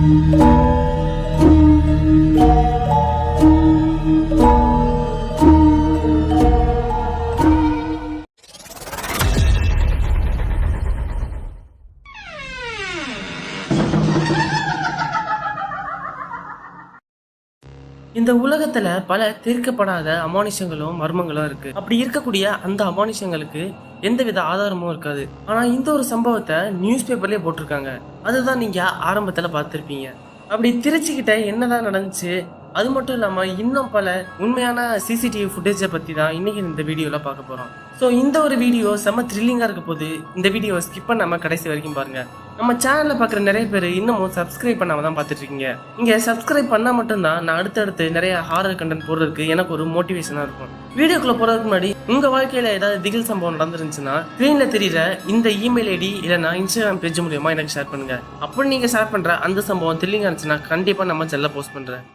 இந்த உலகத்துல பல தீர்க்கப்படாத அமானுஷங்களும் மர்மங்களும் இருக்கு. அப்படி இருக்கக்கூடிய அந்த அமானுஷங்களுக்கு எந்தவித ஆதாரமும் இருக்காது. ஆனா இந்த ஒரு சம்பவத்தை நியூஸ் பேப்பர்லயே போட்டிருக்காங்க. அதுதான் நீங்க ஆரம்பத்துல பார்த்திருப்பீங்க. அப்படி திருச்சிக்கிட்ட என்னதான் நடந்துச்சு, அது மட்டும் இல்லாம இன்னும் பல உண்மையான சிசிடிவி ஃபுட்டேஜை பத்தி தான் இன்னைக்கு இந்த வீடியோல பார்க்க போறோம். ஸோ இந்த ஒரு வீடியோ செம்ம த்ரில்லிங்கா இருக்க போது இந்த வீடியோ ஸ்கிப் பண்ணாம கடைசி வரைக்கும் பாருங்க. நம்ம சேனல்ல பார்க்குற நிறைய பேர் இன்னமும் சப்ஸ்கிரைப் பண்ணாம தான் பார்த்துட்டு இருக்கீங்க. நீங்க சப்ஸ்கிரைப் பண்ணா மட்டும்தான் நான் அடுத்தடுத்து நிறைய ஹாரர் கண்டென்ட் போடுறதுக்கு எனக்கு ஒரு மோட்டிவேஷனா இருக்கும். வீடியோக்குள்ள போறதுக்கு முன்னாடி உங்க வாழ்க்கையில ஏதாவது திகில் சம்பவம் நடந்துருந்துச்சுன்னா ஸ்கிரீன்ல தெரியற இந்த இமெயில் ஐடி இல்லைன்னா இன்ஸ்டாகிராம் பேஜ் மூலியமா எனக்கு ஷேர் பண்ணுங்க. அப்படி நீங்க ஷேர் பண்ற அந்த சம்பவம் த்ரில்லிங்கா இருந்துச்சுன்னா கண்டிப்பா நம்ம சேனல்ல போஸ்ட் பண்றேன்.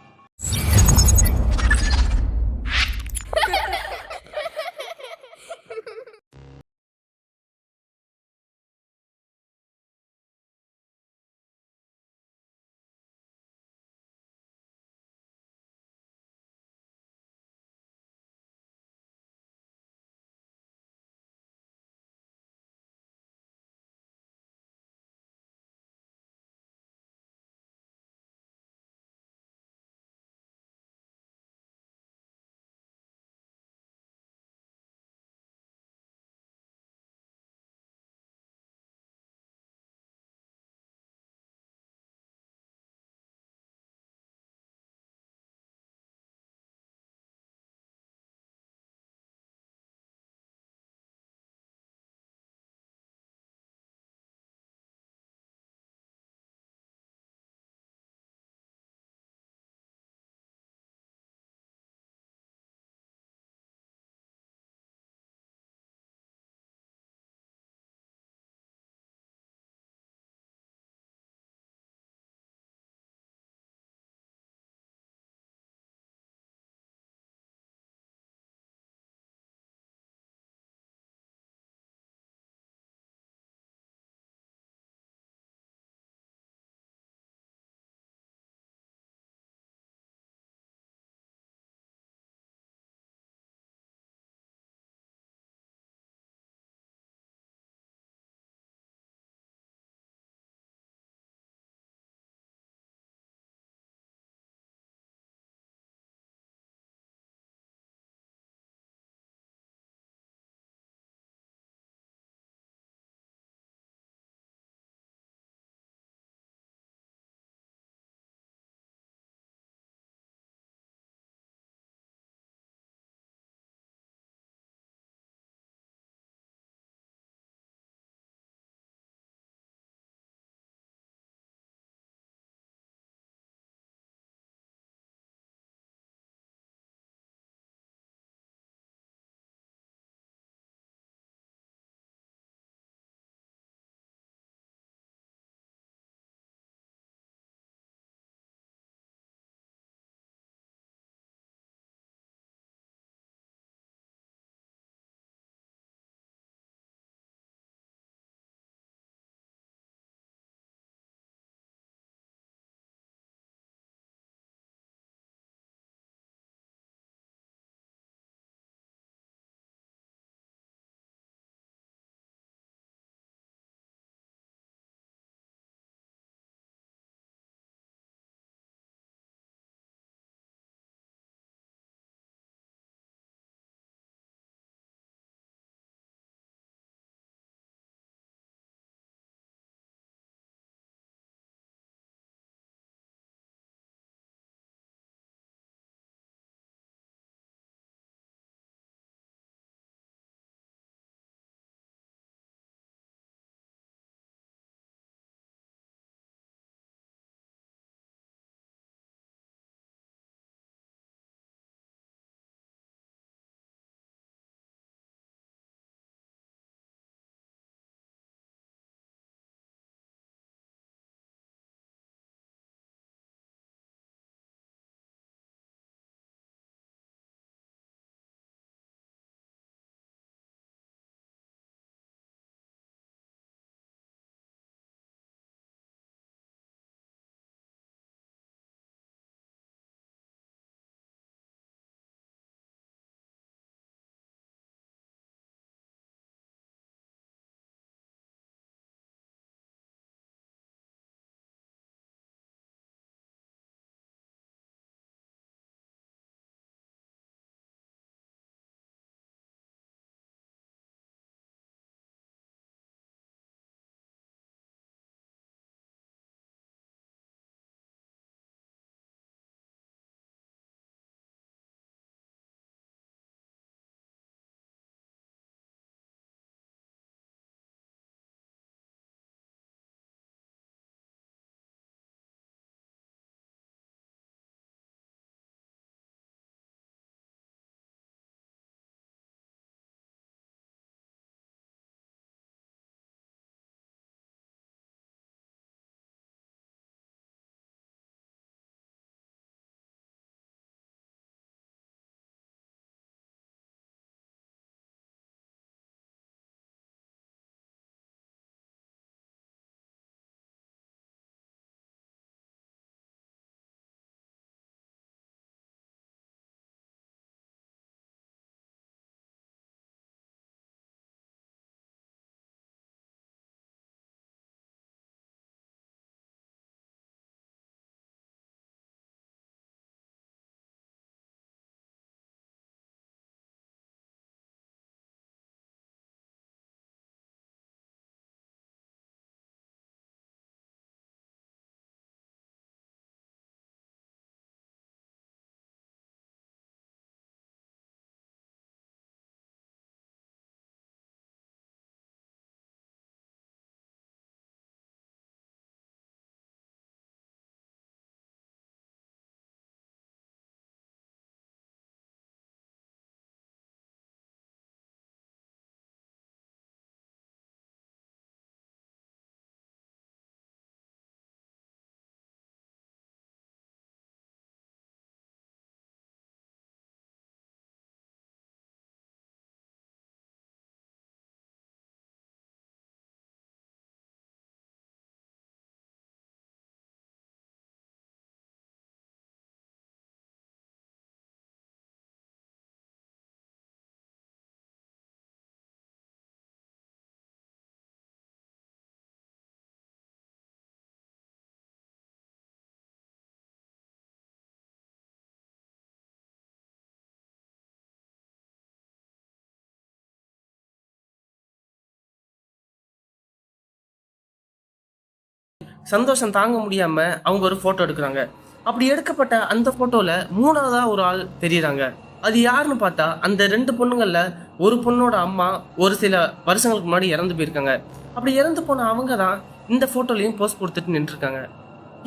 சந்தோஷம் தாங்க முடியாம அவங்க ஒரு போட்டோ எடுக்கிறாங்க. அப்படி எடுக்கப்பட்ட அந்த போட்டோல மூணாவதா ஒரு ஆள் தெரியுறாங்க. அது யாருன்னு பார்த்தா அந்த 2 பொண்ணுங்கள்ல ஒரு பொண்ணோட அம்மா ஒரு சில வருஷங்களுக்கு முன்னாடி இறந்து போயிருக்காங்க. அப்படி இறந்து போன அவங்க தான் இந்த போட்டோலையும் போஸ்ட் கொடுத்துட்டு நின்றுருக்காங்க.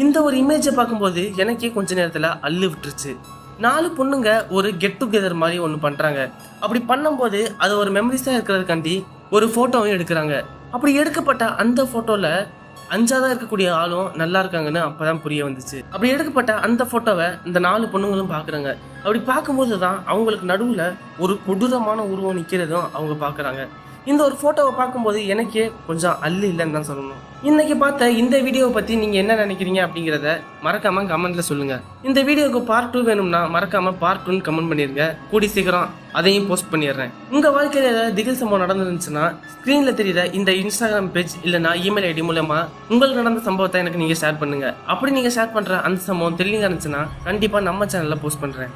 இந்த ஒரு இமேஜை பார்க்கும்போது எனக்கே கொஞ்ச நேரத்துல அள்ளு விட்டுருச்சு. 4 பொண்ணுங்க ஒரு கெட் டுகெதர் மாதிரி ஒன்று பண்றாங்க. அப்படி பண்ணும்போது அது ஒரு மெமரிஸா இருக்கிறதுக்காண்டி ஒரு போட்டோவும் எடுக்கிறாங்க. அப்படி எடுக்கப்பட்ட அந்த போட்டோல 5ஆவதா இருக்கக்கூடிய ஆளும் நல்லா இருக்காங்கன்னு அப்பதான் புரிய வந்துச்சு. அப்படி எடுக்கப்பட்ட அந்த போட்டோவை இந்த 4 பொண்ணுங்களும் பாக்குறாங்க. அப்படி பார்க்கும்போது தான் அவங்களுக்கு நடுவுல ஒரு கொடூரமான உருவம் நிக்கிறதும் அவங்க பாக்குறாங்க. இந்த ஒரு போட்டோவை பார்க்கும்போது எனக்கே கொஞ்சம் அள்ளு இல்லைன்னு தான் சொல்லணும். இன்னைக்கு பார்த்த இந்த வீடியோவை பத்தி நீங்க என்ன நினைக்கிறீங்க அப்படிங்கிறத மறக்காம கமெண்ட்ல சொல்லுங்க. இந்த வீடியோக்கு பார்ட் 2 வேணும்னா மறக்காம பார்ட் 2 கமெண்ட் பண்ணிருங்க. கூடி சீக்கிரம் அதையும் போஸ்ட் பண்ணிடுறேன். உங்க வாழ்க்கையில ஏதாவது திகில் சம்பவம் நடந்துருந்துச்சுன்னா ஸ்கிரீன்ல தெரியுற இந்த இன்ஸ்டாகிராம் பேஜ் இல்லைன்னா இமெயில் ஐடி மூலமா உங்களுக்கு நடந்த சம்பவத்தை எனக்கு நீங்க ஷேர் பண்ணுங்க. அப்படி நீங்க ஷேர் பண்ற அந்த சம்பவம் தெளிவா இருந்துச்சுன்னா கண்டிப்பா நம்ம சேனல்ல போஸ்ட் பண்றேன்.